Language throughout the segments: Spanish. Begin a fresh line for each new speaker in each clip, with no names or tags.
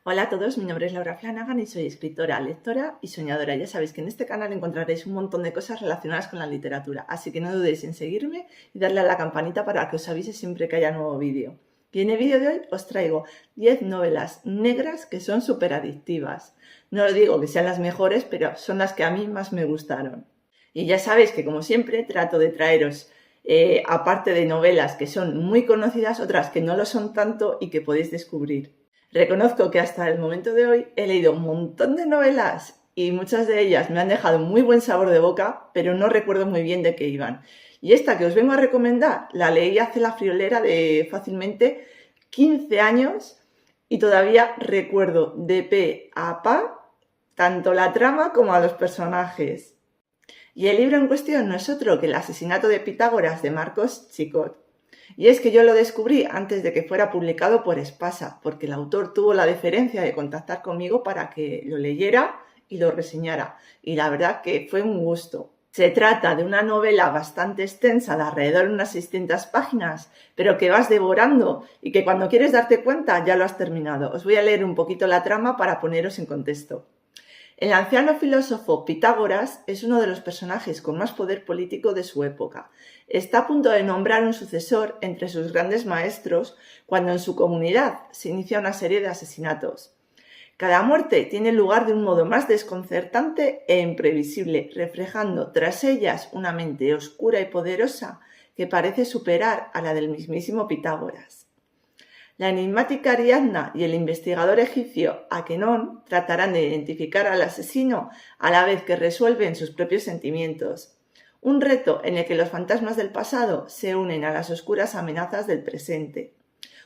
Hola a todos, mi nombre es Laura Flanagan y soy escritora, lectora y soñadora. Ya sabéis que en este canal encontraréis un montón de cosas relacionadas con la literatura, así que no dudéis en seguirme y darle a la campanita para que os avise siempre que haya nuevo vídeo. Y en el vídeo de hoy os traigo 10 novelas negras que son súper adictivas. No os digo que sean las mejores, pero son las que a mí más me gustaron. Y ya sabéis que, como siempre, trato de traeros, aparte de novelas que son muy conocidas, otras que no lo son tanto y que podéis descubrir. Reconozco que hasta el momento de hoy he leído un montón de novelas y muchas de ellas me han dejado muy buen sabor de boca, pero no recuerdo muy bien de qué iban. Y esta que os vengo a recomendar la leí hace la friolera de fácilmente 15 años y todavía recuerdo de pe a pa tanto la trama como a los personajes. Y el libro en cuestión no es otro que El asesinato de Pitágoras de Marcos Chicot. Y es que yo lo descubrí antes de que fuera publicado por Espasa, porque el autor tuvo la deferencia de contactar conmigo para que lo leyera y lo reseñara. Y la verdad que fue un gusto. Se trata de una novela bastante extensa, de alrededor de unas 600 páginas, pero que vas devorando y que cuando quieres darte cuenta ya lo has terminado. Os voy a leer un poquito la trama para poneros en contexto. El anciano filósofo Pitágoras es uno de los personajes con más poder político de su época. Está a punto de nombrar un sucesor entre sus grandes maestros cuando en su comunidad se inicia una serie de asesinatos. Cada muerte tiene lugar de un modo más desconcertante e imprevisible, reflejando tras ellas una mente oscura y poderosa que parece superar a la del mismísimo Pitágoras. La enigmática Ariadna y el investigador egipcio Akenón tratarán de identificar al asesino a la vez que resuelven sus propios sentimientos. Un reto en el que los fantasmas del pasado se unen a las oscuras amenazas del presente.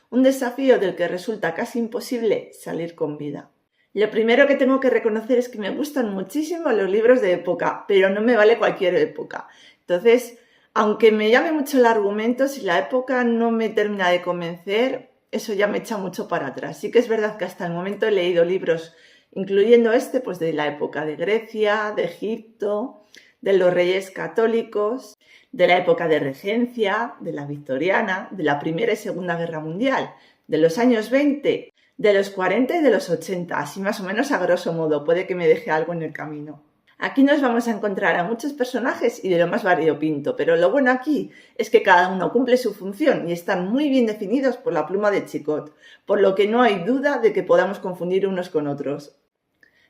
Un desafío del que resulta casi imposible salir con vida. Lo primero que tengo que reconocer es que me gustan muchísimo los libros de época, pero no me vale cualquier época. Entonces, aunque me llame mucho el argumento, si la época no me termina de convencer, eso ya me echa mucho para atrás. Sí que es verdad que hasta el momento he leído libros, incluyendo este, pues de la época de Grecia, de Egipto, de los reyes católicos, de la época de regencia, de la victoriana, de la Primera y Segunda Guerra Mundial, de los años 20, de los 40 y de los 80, así más o menos a grosso modo, puede que me deje algo en el camino. Aquí nos vamos a encontrar a muchos personajes y de lo más variopinto, pero lo bueno aquí es que cada uno cumple su función y están muy bien definidos por la pluma de Chicot, por lo que no hay duda de que podamos confundir unos con otros.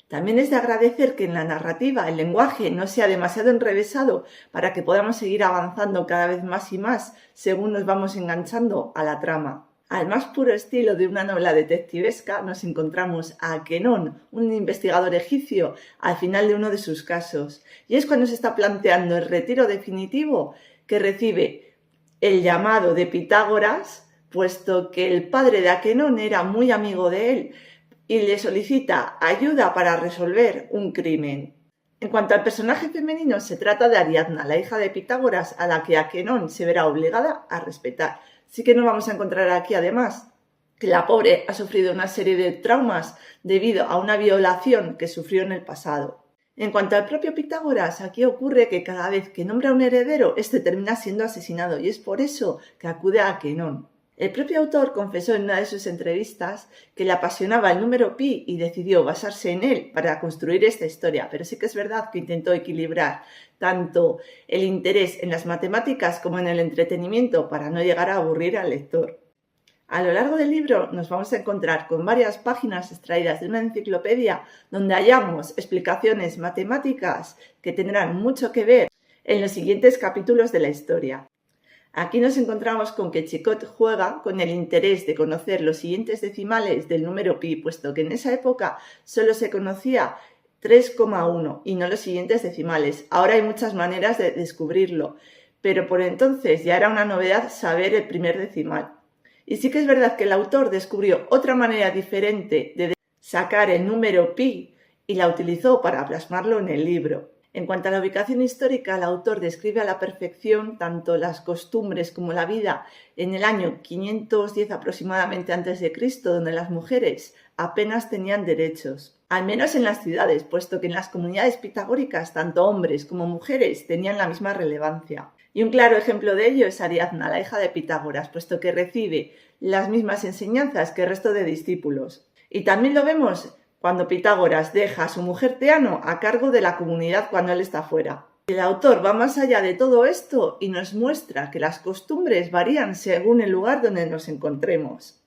También es de agradecer que en la narrativa el lenguaje no sea demasiado enrevesado para que podamos seguir avanzando cada vez más y más según nos vamos enganchando a la trama. Al más puro estilo de una novela detectivesca nos encontramos a Akenón, un investigador egipcio, al final de uno de sus casos. Y es cuando se está planteando el retiro definitivo que recibe el llamado de Pitágoras, puesto que el padre de Akenón era muy amigo de él y le solicita ayuda para resolver un crimen. En cuanto al personaje femenino, se trata de Ariadna, la hija de Pitágoras, a la que Akenón se verá obligada a respetar. Sí que nos vamos a encontrar aquí, además, que la pobre ha sufrido una serie de traumas debido a una violación que sufrió en el pasado. En cuanto al propio Pitágoras, aquí ocurre que cada vez que nombra un heredero, este termina siendo asesinado y es por eso que acude a Akenón. El propio autor confesó en una de sus entrevistas que le apasionaba el número pi y decidió basarse en él para construir esta historia, pero sí que es verdad que intentó equilibrar tanto el interés en las matemáticas como en el entretenimiento para no llegar a aburrir al lector. A lo largo del libro nos vamos a encontrar con varias páginas extraídas de una enciclopedia donde hallamos explicaciones matemáticas que tendrán mucho que ver en los siguientes capítulos de la historia. Aquí nos encontramos con que Chicot juega con el interés de conocer los siguientes decimales del número pi, puesto que en esa época solo se conocía 3,1 y no los siguientes decimales. Ahora hay muchas maneras de descubrirlo, pero por entonces ya era una novedad saber el primer decimal. Y sí que es verdad que el autor descubrió otra manera diferente de sacar el número pi y la utilizó para plasmarlo en el libro. En cuanto a la ubicación histórica, el autor describe a la perfección tanto las costumbres como la vida en el año 510 aproximadamente a.C., donde las mujeres apenas tenían derechos, al menos en las ciudades, puesto que en las comunidades pitagóricas tanto hombres como mujeres tenían la misma relevancia. Y un claro ejemplo de ello es Ariadna, la hija de Pitágoras, puesto que recibe las mismas enseñanzas que el resto de discípulos. Y también lo vemos cuando Pitágoras deja a su mujer Teano a cargo de la comunidad cuando él está fuera. El autor va más allá de todo esto y nos muestra que las costumbres varían según el lugar donde nos encontremos.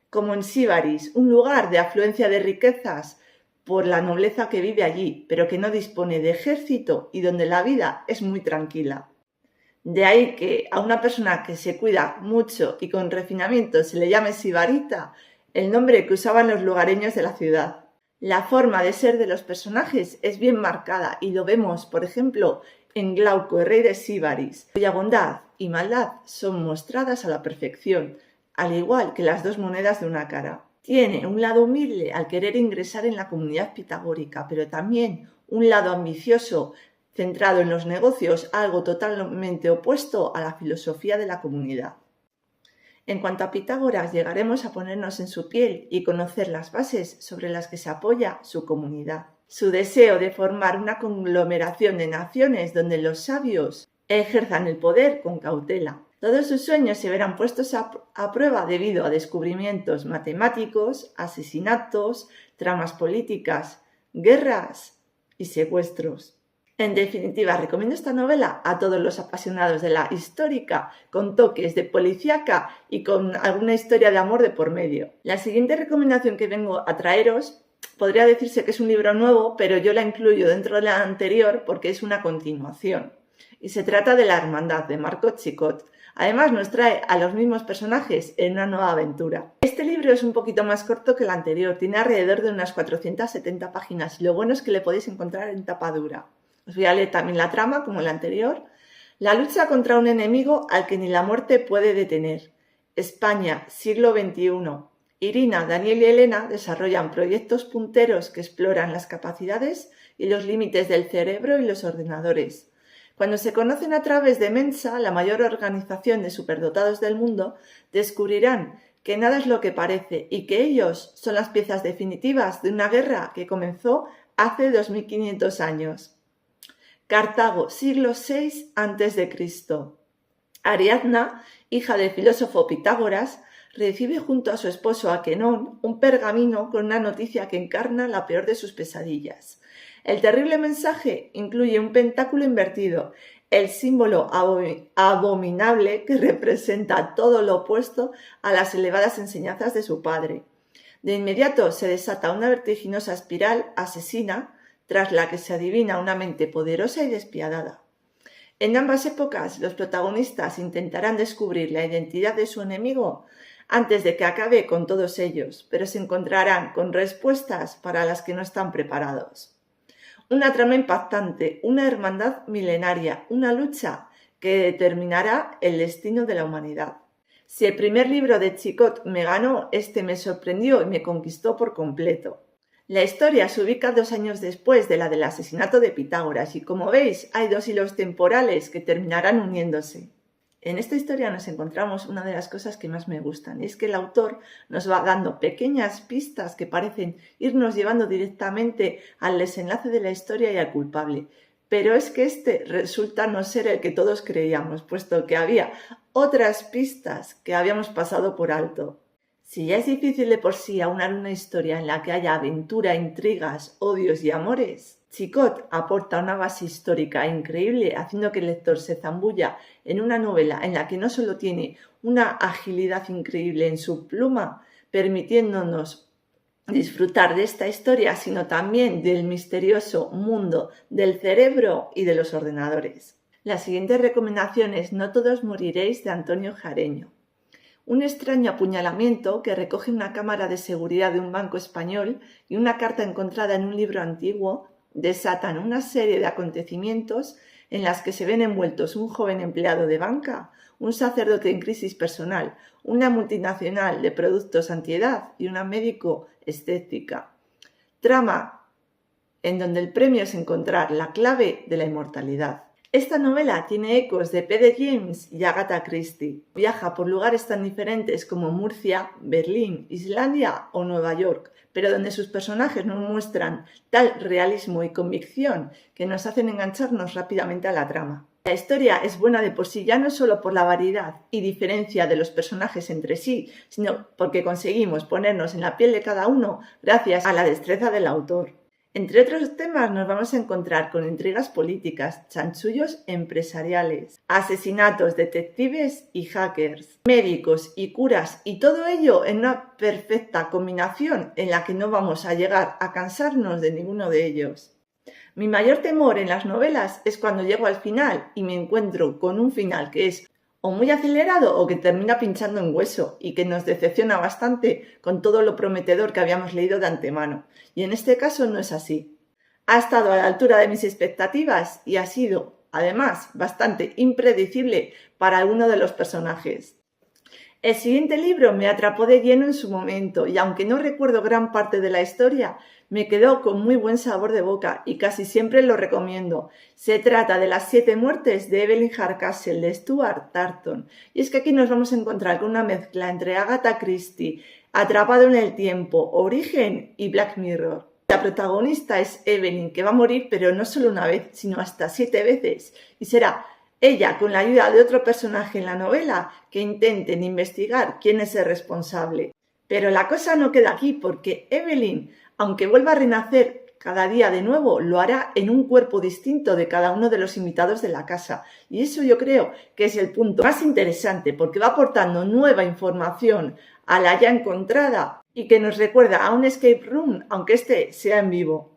Como en Síbaris, un lugar de afluencia de riquezas por la nobleza que vive allí, pero que no dispone de ejército y donde la vida es muy tranquila. De ahí que a una persona que se cuida mucho y con refinamiento se le llame sibarita, el nombre que usaban los lugareños de la ciudad. La forma de ser de los personajes es bien marcada y lo vemos, por ejemplo, en Glauco, el rey de Síbaris, cuya bondad y maldad son mostradas a la perfección, al igual que las dos monedas de una cara. Tiene un lado humilde al querer ingresar en la comunidad pitagórica, pero también un lado ambicioso centrado en los negocios, algo totalmente opuesto a la filosofía de la comunidad. En cuanto a Pitágoras, llegaremos a ponernos en su piel y conocer las bases sobre las que se apoya su comunidad. Su deseo de formar una conglomeración de naciones donde los sabios ejerzan el poder con cautela. Todos sus sueños se verán puestos a prueba debido a descubrimientos matemáticos, asesinatos, tramas políticas, guerras y secuestros. En definitiva, recomiendo esta novela a todos los apasionados de la histórica, con toques de policíaca y con alguna historia de amor de por medio. La siguiente recomendación que vengo a traeros podría decirse que es un libro nuevo, pero yo la incluyo dentro de la anterior porque es una continuación. Y se trata de La Hermandad, de Marco Chicot. Además, nos trae a los mismos personajes en una nueva aventura. Este libro es un poquito más corto que el anterior, tiene alrededor de unas 470 páginas y lo bueno es que le podéis encontrar en tapa dura. Os voy a leer también la trama, como el anterior. La lucha contra un enemigo al que ni la muerte puede detener. España, siglo XXI. Irina, Daniel y Elena desarrollan proyectos punteros que exploran las capacidades y los límites del cerebro y los ordenadores. Cuando se conocen a través de Mensa, la mayor organización de superdotados del mundo, descubrirán que nada es lo que parece y que ellos son las piezas definitivas de una guerra que comenzó hace 2500 años. Cartago, siglo VI a.C. Ariadna, hija del filósofo Pitágoras, recibe junto a su esposo Aquenón un pergamino con una noticia que encarna la peor de sus pesadillas. El terrible mensaje incluye un pentáculo invertido, el símbolo abominable que representa todo lo opuesto a las elevadas enseñanzas de su padre. De inmediato se desata una vertiginosa espiral asesina tras la que se adivina una mente poderosa y despiadada. En ambas épocas, los protagonistas intentarán descubrir la identidad de su enemigo antes de que acabe con todos ellos, pero se encontrarán con respuestas para las que no están preparados. Una trama impactante, una hermandad milenaria, una lucha que determinará el destino de la humanidad. Si el primer libro de Chicot me ganó, este me sorprendió y me conquistó por completo. La historia se ubica 2 años después de la del asesinato de Pitágoras y, como veis, hay 2 hilos temporales que terminarán uniéndose. En esta historia nos encontramos una de las cosas que más me gustan, y es que el autor nos va dando pequeñas pistas que parecen irnos llevando directamente al desenlace de la historia y al culpable. Pero es que este resulta no ser el que todos creíamos, puesto que había otras pistas que habíamos pasado por alto. Si ya es difícil de por sí aunar una historia en la que haya aventura, intrigas, odios y amores, Chicot aporta una base histórica increíble, haciendo que el lector se zambulla en una novela en la que no solo tiene una agilidad increíble en su pluma, permitiéndonos disfrutar de esta historia, sino también del misterioso mundo del cerebro y de los ordenadores. La siguiente recomendación es No todos moriréis, de Antonio Jareño. Un extraño apuñalamiento que recoge una cámara de seguridad de un banco español y una carta encontrada en un libro antiguo desatan una serie de acontecimientos en las que se ven envueltos un joven empleado de banca, un sacerdote en crisis personal, una multinacional de productos antiedad y una médico escéptica. Trama en donde el premio es encontrar la clave de la inmortalidad. Esta novela tiene ecos de P.D. James y Agatha Christie. Viaja por lugares tan diferentes como Murcia, Berlín, Islandia o Nueva York, pero donde sus personajes nos muestran tal realismo y convicción que nos hacen engancharnos rápidamente a la trama. La historia es buena de por sí ya no solo por la variedad y diferencia de los personajes entre sí, sino porque conseguimos ponernos en la piel de cada uno gracias a la destreza del autor. Entre otros temas nos vamos a encontrar con intrigas políticas, chanchullos empresariales, asesinatos, detectives y hackers, médicos y curas, y todo ello en una perfecta combinación en la que no vamos a llegar a cansarnos de ninguno de ellos. Mi mayor temor en las novelas es cuando llego al final y me encuentro con un final que es o muy acelerado o que termina pinchando en hueso y que nos decepciona bastante con todo lo prometedor que habíamos leído de antemano. Y en este caso no es así. Ha estado a la altura de mis expectativas y ha sido, además, bastante impredecible para alguno de los personajes. El siguiente libro me atrapó de lleno en su momento y aunque no recuerdo gran parte de la historia, me quedó con muy buen sabor de boca y casi siempre lo recomiendo. Se trata de Las 7 muertes de Evelyn Hardcastle de Stuart Tarton. Y es que aquí nos vamos a encontrar con una mezcla entre Agatha Christie, Atrapado en el tiempo, Origen y Black Mirror. La protagonista es Evelyn, que va a morir pero no solo una vez, sino hasta 7 veces. Y será ella, con la ayuda de otro personaje en la novela, que intenten investigar quién es el responsable. Pero la cosa no queda aquí, porque Evelyn, aunque vuelva a renacer cada día de nuevo, lo hará en un cuerpo distinto de cada uno de los invitados de la casa. Y eso yo creo que es el punto más interesante, porque va aportando nueva información a la ya encontrada y que nos recuerda a un escape room, aunque este sea en vivo.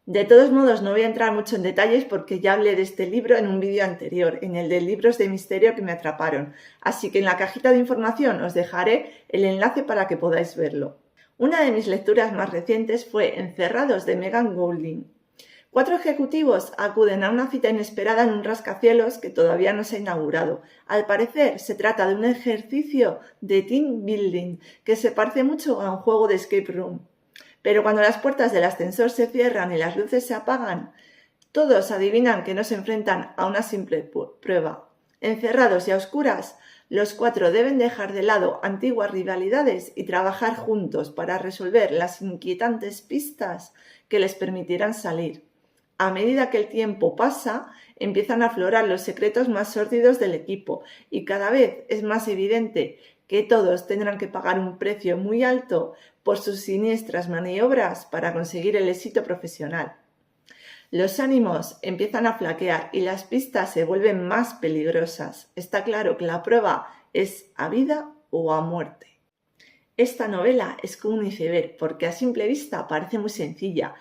De todos modos, no voy a entrar mucho en detalles porque ya hablé de este libro en un vídeo anterior, en el de libros de misterio que me atraparon, así que en la cajita de información os dejaré el enlace para que podáis verlo. Una de mis lecturas más recientes fue Encerrados de Megan Golding. 4 ejecutivos acuden a una cita inesperada en un rascacielos que todavía no se ha inaugurado. Al parecer, se trata de un ejercicio de team building que se parece mucho a un juego de escape room. Pero cuando las puertas del ascensor se cierran y las luces se apagan, todos adivinan que no se enfrentan a una simple prueba. Encerrados y a oscuras, los 4 deben dejar de lado antiguas rivalidades y trabajar juntos para resolver las inquietantes pistas que les permitirán salir. A medida que el tiempo pasa, empiezan a aflorar los secretos más sórdidos del equipo y cada vez es más evidente que todos tendrán que pagar un precio muy alto por sus siniestras maniobras para conseguir el éxito profesional. Los ánimos empiezan a flaquear y las pistas se vuelven más peligrosas. Está claro que la prueba es a vida o a muerte. Esta novela es como un iceberg porque a simple vista parece muy sencilla,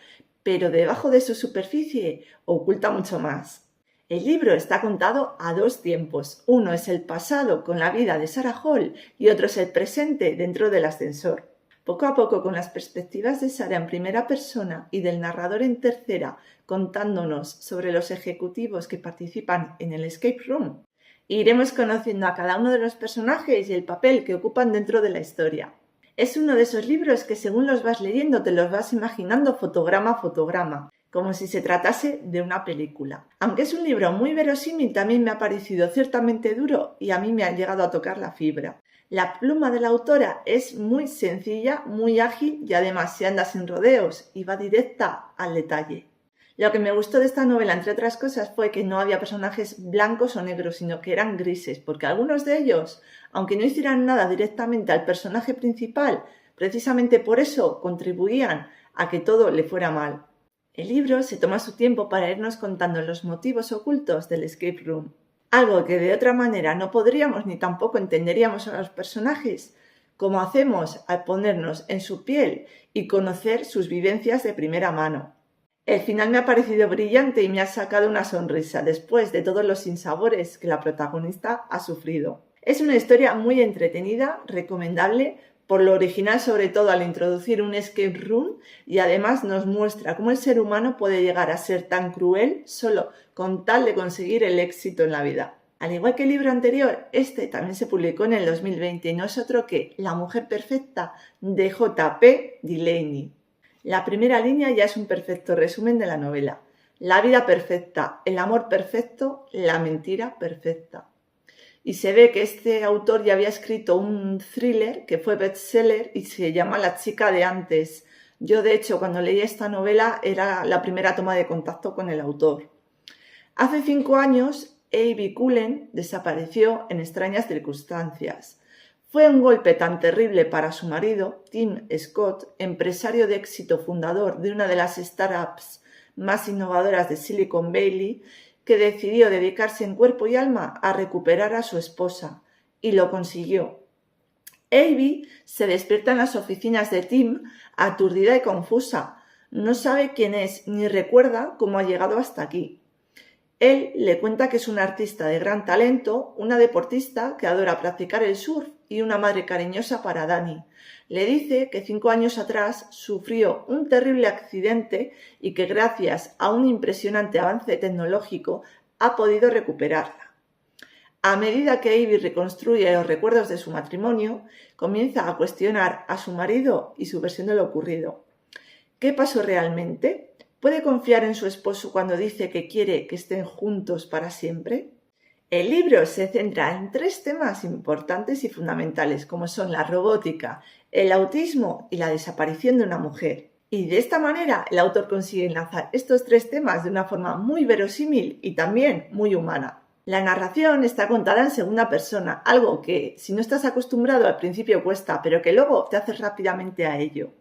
pero debajo de su superficie oculta mucho más. El libro está contado a 2 tiempos. Uno es el pasado con la vida de Sarah Hall y otro es el presente dentro del ascensor. Poco a poco, con las perspectivas de Sarah en primera persona y del narrador en tercera, contándonos sobre los ejecutivos que participan en el escape room, iremos conociendo a cada uno de los personajes y el papel que ocupan dentro de la historia. Es uno de esos libros que según los vas leyendo te los vas imaginando fotograma a fotograma, como si se tratase de una película. Aunque es un libro muy verosímil, también me ha parecido ciertamente duro y a mí me ha llegado a tocar la fibra. La pluma de la autora es muy sencilla, muy ágil y además se anda sin rodeos y va directa al detalle. Lo que me gustó de esta novela, entre otras cosas, fue que no había personajes blancos o negros, sino que eran grises, porque algunos de ellos, aunque no hicieran nada directamente al personaje principal, precisamente por eso contribuían a que todo le fuera mal. El libro se toma su tiempo para irnos contando los motivos ocultos del escape room, algo que de otra manera no podríamos ni tampoco entenderíamos a los personajes, como hacemos al ponernos en su piel y conocer sus vivencias de primera mano. El final me ha parecido brillante y me ha sacado una sonrisa después de todos los sinsabores que la protagonista ha sufrido. Es una historia muy entretenida, recomendable, por lo original sobre todo al introducir un escape room y además nos muestra cómo el ser humano puede llegar a ser tan cruel solo con tal de conseguir el éxito en la vida. Al igual que el libro anterior, este también se publicó en el 2020 y no es otro que La mujer perfecta de J.P. Delaney. La primera línea ya es un perfecto resumen de la novela. La vida perfecta, el amor perfecto, la mentira perfecta. Y se ve que este autor ya había escrito un thriller que fue bestseller y se llama La chica de antes. Yo, de hecho, cuando leí esta novela era la primera toma de contacto con el autor. Hace 5 años Abby Cullen desapareció en extrañas circunstancias. Fue un golpe tan terrible para su marido, Tim Scott, empresario de éxito fundador de una de las startups más innovadoras de Silicon Valley, que decidió dedicarse en cuerpo y alma a recuperar a su esposa, y lo consiguió. Abby se despierta en las oficinas de Tim, aturdida y confusa. No sabe quién es ni recuerda cómo ha llegado hasta aquí. Él le cuenta que es un artista de gran talento, una deportista que adora practicar el surf y una madre cariñosa para Danny. Le dice que 5 años atrás sufrió un terrible accidente y que gracias a un impresionante avance tecnológico ha podido recuperarla. A medida que Abby reconstruye los recuerdos de su matrimonio, comienza a cuestionar a su marido y su versión de lo ocurrido. ¿Qué pasó realmente? ¿Puede confiar en su esposo cuando dice que quiere que estén juntos para siempre? El libro se centra en 3 temas importantes y fundamentales, como son la robótica, el autismo y la desaparición de una mujer. Y de esta manera el autor consigue enlazar estos 3 temas de una forma muy verosímil y también muy humana. La narración está contada en segunda persona, algo que si no estás acostumbrado al principio cuesta, pero que luego te haces rápidamente a ello.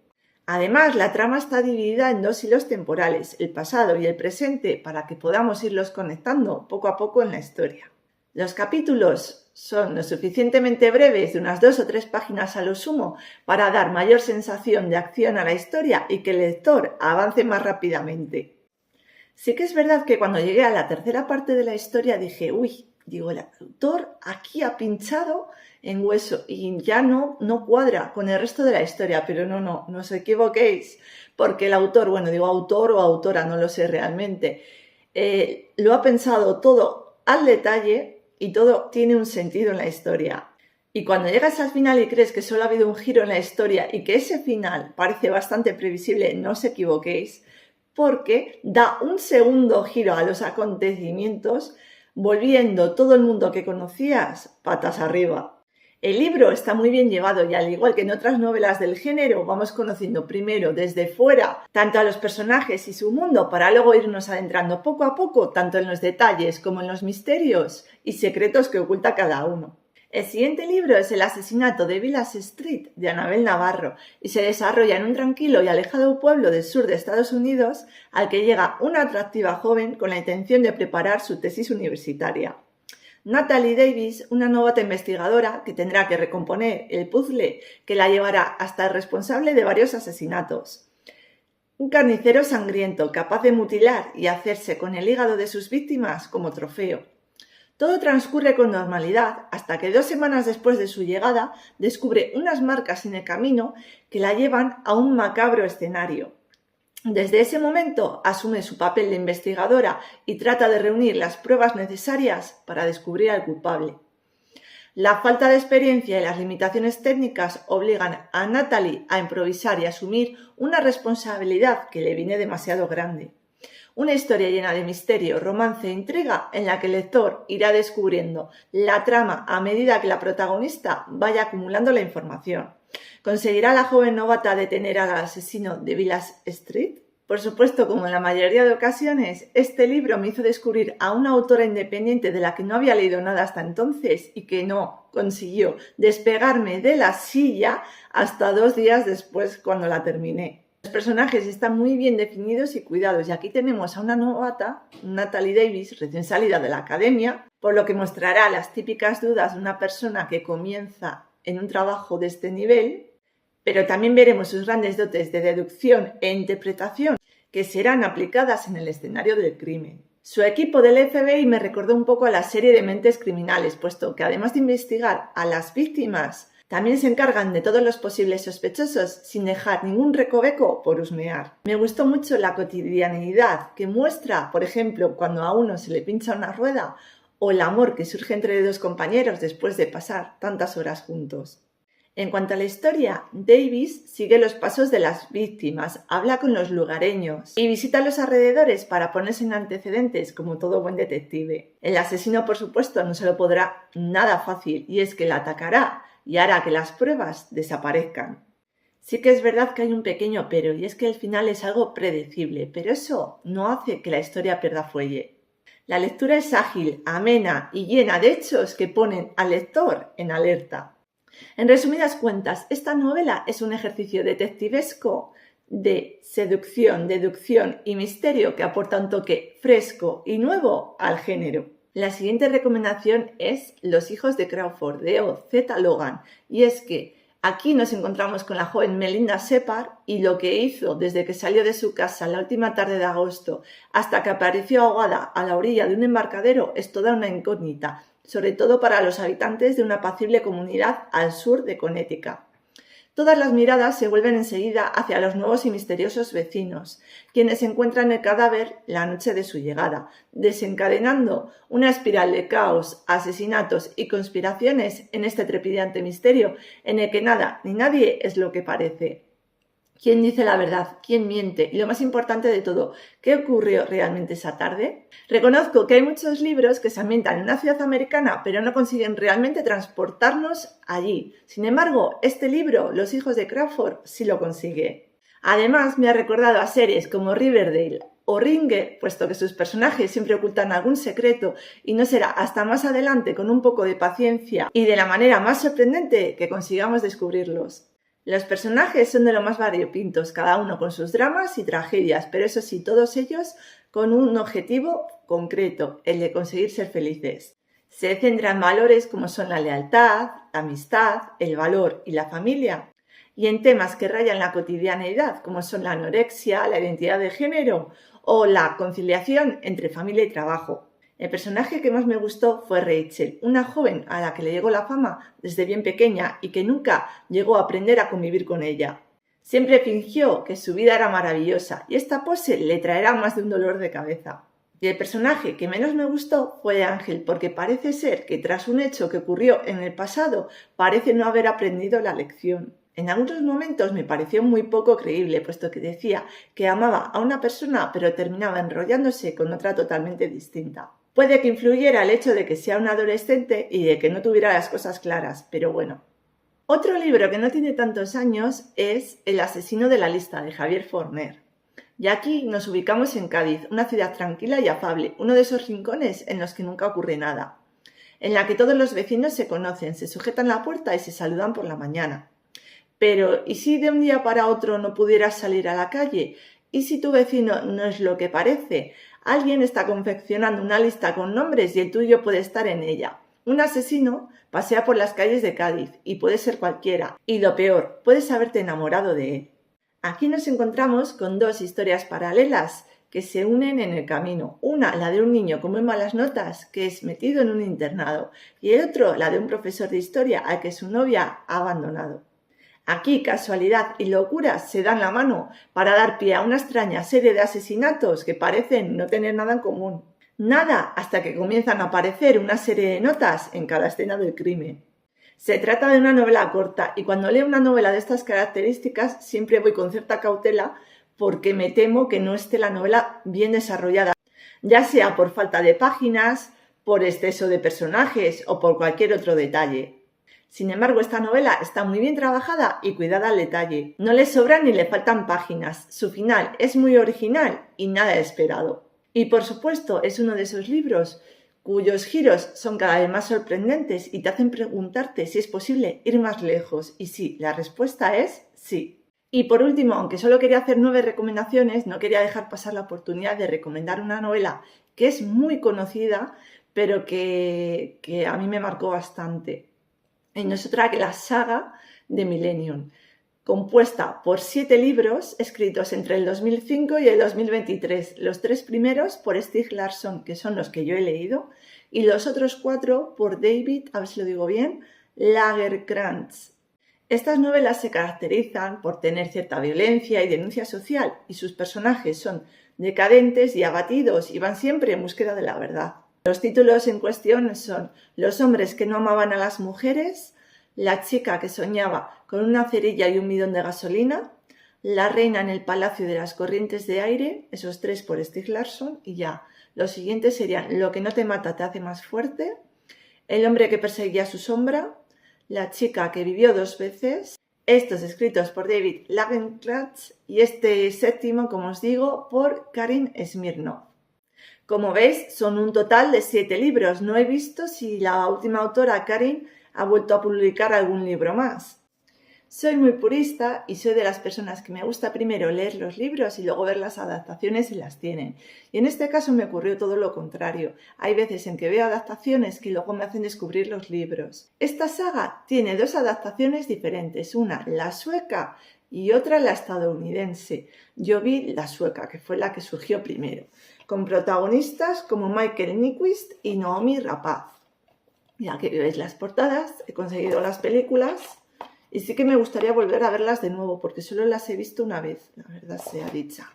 Además, la trama está dividida en 2 hilos temporales, el pasado y el presente, para que podamos irlos conectando poco a poco en la historia. Los capítulos son lo suficientemente breves, de unas 2 o 3 páginas a lo sumo, para dar mayor sensación de acción a la historia y que el lector avance más rápidamente. Sí que es verdad que cuando llegué a la tercera parte de la historia dije, el autor aquí ha pinchado en hueso y ya no cuadra con el resto de la historia, pero no os equivoquéis, porque el autor, autor o autora, no lo sé realmente, lo ha pensado todo al detalle y todo tiene un sentido en la historia. Y cuando llegas al final y crees que solo ha habido un giro en la historia y que ese final parece bastante previsible, no os equivoquéis, porque da un segundo giro a los acontecimientos, volviendo todo el mundo que conocías patas arriba. El libro está muy bien llevado y al igual que en otras novelas del género, vamos conociendo primero desde fuera tanto a los personajes y su mundo para luego irnos adentrando poco a poco tanto en los detalles como en los misterios y secretos que oculta cada uno. El siguiente libro es El asesinato de Vilas Street de Anabel Navarro y se desarrolla en un tranquilo y alejado pueblo del sur de Estados Unidos al que llega una atractiva joven con la intención de preparar su tesis universitaria. Natalie Davis, una novata investigadora que tendrá que recomponer el puzzle que la llevará hasta el responsable de varios asesinatos. Un carnicero sangriento capaz de mutilar y hacerse con el hígado de sus víctimas como trofeo. Todo transcurre con normalidad hasta que 2 semanas después de su llegada descubre unas marcas en el camino que la llevan a un macabro escenario. Desde ese momento asume su papel de investigadora y trata de reunir las pruebas necesarias para descubrir al culpable. La falta de experiencia y las limitaciones técnicas obligan a Natalie a improvisar y asumir una responsabilidad que le viene demasiado grande. Una historia llena de misterio, romance e intriga en la que el lector irá descubriendo la trama a medida que la protagonista vaya acumulando la información. ¿Conseguirá la joven novata detener al asesino de Vilas Street? Por supuesto, como en la mayoría de ocasiones, este libro me hizo descubrir a una autora independiente de la que no había leído nada hasta entonces y que no consiguió despegarme de la silla hasta 2 días después cuando la terminé. Los personajes están muy bien definidos y cuidados y aquí tenemos a una novata, Natalie Davis, recién salida de la academia, por lo que mostrará las típicas dudas de una persona que comienza en un trabajo de este nivel, pero también veremos sus grandes dotes de deducción e interpretación que serán aplicadas en el escenario del crimen. Su equipo del FBI me recordó un poco a la serie de Mentes Criminales, puesto que además de investigar a las víctimas, también se encargan de todos los posibles sospechosos sin dejar ningún recoveco por husmear. Me gustó mucho la cotidianidad que muestra, por ejemplo, cuando a uno se le pincha una rueda o el amor que surge entre 2 compañeros después de pasar tantas horas juntos. En cuanto a la historia, Davis sigue los pasos de las víctimas, habla con los lugareños y visita los alrededores para ponerse en antecedentes como todo buen detective. El asesino, por supuesto, no se lo podrá nada fácil y es que la atacará y hará que las pruebas desaparezcan. Sí que es verdad que hay un pequeño pero y es que el final es algo predecible, pero eso no hace que la historia pierda fuelle. La lectura es ágil, amena y llena de hechos que ponen al lector en alerta. En resumidas cuentas, esta novela es un ejercicio detectivesco de seducción, deducción y misterio que aporta un toque fresco y nuevo al género. La siguiente recomendación es Los hijos de Crawford, de O.Z. Logan, y es que aquí nos encontramos con la joven Melinda Shepard y lo que hizo desde que salió de su casa la última tarde de agosto hasta que apareció ahogada a la orilla de un embarcadero es toda una incógnita, sobre todo para los habitantes de una apacible comunidad al sur de Connecticut. Todas las miradas se vuelven enseguida hacia los nuevos y misteriosos vecinos, quienes encuentran el cadáver la noche de su llegada, desencadenando una espiral de caos, asesinatos y conspiraciones en este trepidante misterio en el que nada ni nadie es lo que parece. ¿Quién dice la verdad? ¿Quién miente? Y lo más importante de todo, ¿qué ocurrió realmente esa tarde? Reconozco que hay muchos libros que se ambientan en una ciudad americana, pero no consiguen realmente transportarnos allí. Sin embargo, este libro, Los hijos de Crawford, sí lo consigue. Además, me ha recordado a series como Riverdale o Ringe, puesto que sus personajes siempre ocultan algún secreto y no será hasta más adelante, con un poco de paciencia y de la manera más sorprendente, que consigamos descubrirlos. Los personajes son de lo más variopintos, cada uno con sus dramas y tragedias, pero eso sí, todos ellos con un objetivo concreto, el de conseguir ser felices. Se centra en valores como son la lealtad, la amistad, el valor y la familia, y en temas que rayan la cotidianeidad, como son la anorexia, la identidad de género o la conciliación entre familia y trabajo. El personaje que más me gustó fue Rachel, una joven a la que le llegó la fama desde bien pequeña y que nunca llegó a aprender a convivir con ella. Siempre fingió que su vida era maravillosa y esta pose le traerá más de un dolor de cabeza. Y el personaje que menos me gustó fue Ángel, porque parece ser que tras un hecho que ocurrió en el pasado, parece no haber aprendido la lección. En algunos momentos me pareció muy poco creíble, puesto que decía que amaba a una persona pero terminaba enrollándose con otra totalmente distinta. Puede que influyera el hecho de que sea un adolescente y de que no tuviera las cosas claras, pero bueno. Otro libro que no tiene tantos años es El asesino de la lista, de Javier Forner. Y aquí nos ubicamos en Cádiz, una ciudad tranquila y afable, uno de esos rincones en los que nunca ocurre nada, en la que todos los vecinos se conocen, se sujetan la puerta y se saludan por la mañana. Pero, ¿y si de un día para otro no pudieras salir a la calle? ¿Y si tu vecino no es lo que parece? Alguien está confeccionando una lista con nombres y el tuyo puede estar en ella. Un asesino pasea por las calles de Cádiz y puede ser cualquiera. Y lo peor, puedes haberte enamorado de él. Aquí nos encontramos con dos historias paralelas que se unen en el camino. Una, la de un niño con muy malas notas que es metido en un internado, y el otro, la de un profesor de historia al que su novia ha abandonado. Aquí casualidad y locura se dan la mano para dar pie a una extraña serie de asesinatos que parecen no tener nada en común. Nada hasta que comienzan a aparecer una serie de notas en cada escena del crimen. Se trata de una novela corta y cuando leo una novela de estas características siempre voy con cierta cautela porque me temo que no esté la novela bien desarrollada, ya sea por falta de páginas, por exceso de personajes o por cualquier otro detalle. Sin embargo, esta novela está muy bien trabajada y cuidada al detalle. No le sobran ni le faltan páginas. Su final es muy original y nada esperado. Y por supuesto, es uno de esos libros cuyos giros son cada vez más sorprendentes y te hacen preguntarte si es posible ir más lejos. Y sí, la respuesta es sí. Y por último, aunque solo quería hacer 9 recomendaciones, no quería dejar pasar la oportunidad de recomendar una novela que es muy conocida, pero que a mí me marcó bastante. Y no es otra que la saga de Millennium, compuesta por 7 libros escritos entre el 2005 y el 2023, los 3 primeros por Stieg Larsson, que son los que yo he leído, y los otros 4 por David, a ver si lo digo bien, Lagerkrantz. Estas novelas se caracterizan por tener cierta violencia y denuncia social, y sus personajes son decadentes y abatidos y van siempre en búsqueda de la verdad. Los títulos en cuestión son Los hombres que no amaban a las mujeres, La chica que soñaba con una cerilla y un bidón de gasolina, La reina en el palacio de las corrientes de aire, esos 3 por Stieg Larsson, y ya. Los siguientes serían Lo que no te mata te hace más fuerte, El hombre que perseguía su sombra, La chica que vivió 2 veces, estos escritos por David Lagerkrantz y este 7º, como os digo, por Karin Smirnoff. Como veis, son un total de 7 libros. No he visto si la última autora, Karin, ha vuelto a publicar algún libro más. Soy muy purista y soy de las personas que me gusta primero leer los libros y luego ver las adaptaciones si las tienen. Y en este caso me ocurrió todo lo contrario. Hay veces en que veo adaptaciones que luego me hacen descubrir los libros. Esta saga tiene 2 adaptaciones diferentes, una la sueca y otra la estadounidense. Yo vi la sueca, que fue la que surgió primero, con protagonistas como Michael Nyqvist y Noomi Rapace. Y aquí veis las portadas, he conseguido las películas. Y sí que me gustaría volver a verlas de nuevo, porque solo las he visto una vez, la verdad sea dicha.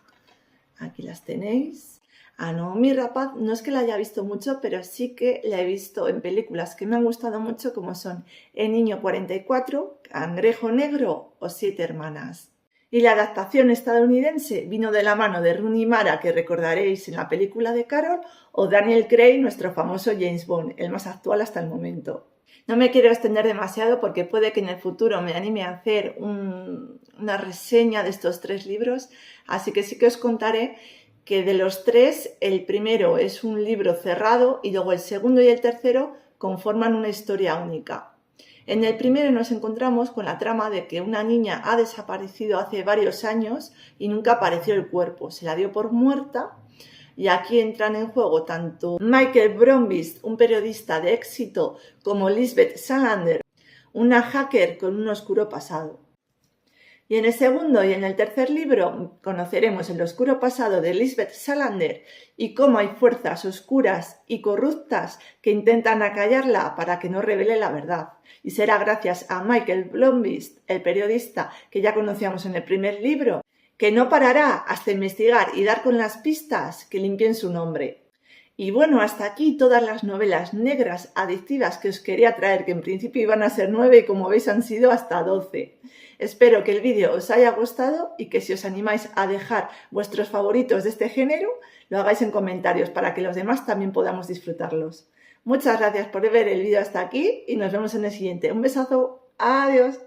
Aquí las tenéis. A Noomi Rapace no es que la haya visto mucho, pero sí que la he visto en películas que me han gustado mucho, como son El niño 44, Cangrejo negro o 7 hermanas. Y la adaptación estadounidense vino de la mano de Rooney Mara, que recordaréis en la película de Carol, o Daniel Craig, nuestro famoso James Bond, el más actual hasta el momento. No me quiero extender demasiado porque puede que en el futuro me anime a hacer una reseña de estos 3 libros, así que sí que os contaré que de los 3, el primero es un libro cerrado y luego el segundo y el tercero conforman una historia única. En el primero nos encontramos con la trama de que una niña ha desaparecido hace varios años y nunca apareció el cuerpo, se la dio por muerta. Y aquí entran en juego tanto Michael Brombist, un periodista de éxito, como Lisbeth Salander, una hacker con un oscuro pasado. Y en el segundo y en el tercer libro conoceremos el oscuro pasado de Lisbeth Salander y cómo hay fuerzas oscuras y corruptas que intentan acallarla para que no revele la verdad. Y será gracias a Michael Brombist, el periodista que ya conocíamos en el primer libro, que no parará hasta investigar y dar con las pistas que limpien su nombre. Y bueno, hasta aquí todas las novelas negras adictivas que os quería traer, que en principio iban a ser 9 y como veis han sido hasta 12. Espero que el vídeo os haya gustado y que si os animáis a dejar vuestros favoritos de este género, lo hagáis en comentarios para que los demás también podamos disfrutarlos. Muchas gracias por ver el vídeo hasta aquí y nos vemos en el siguiente. Un besazo, adiós.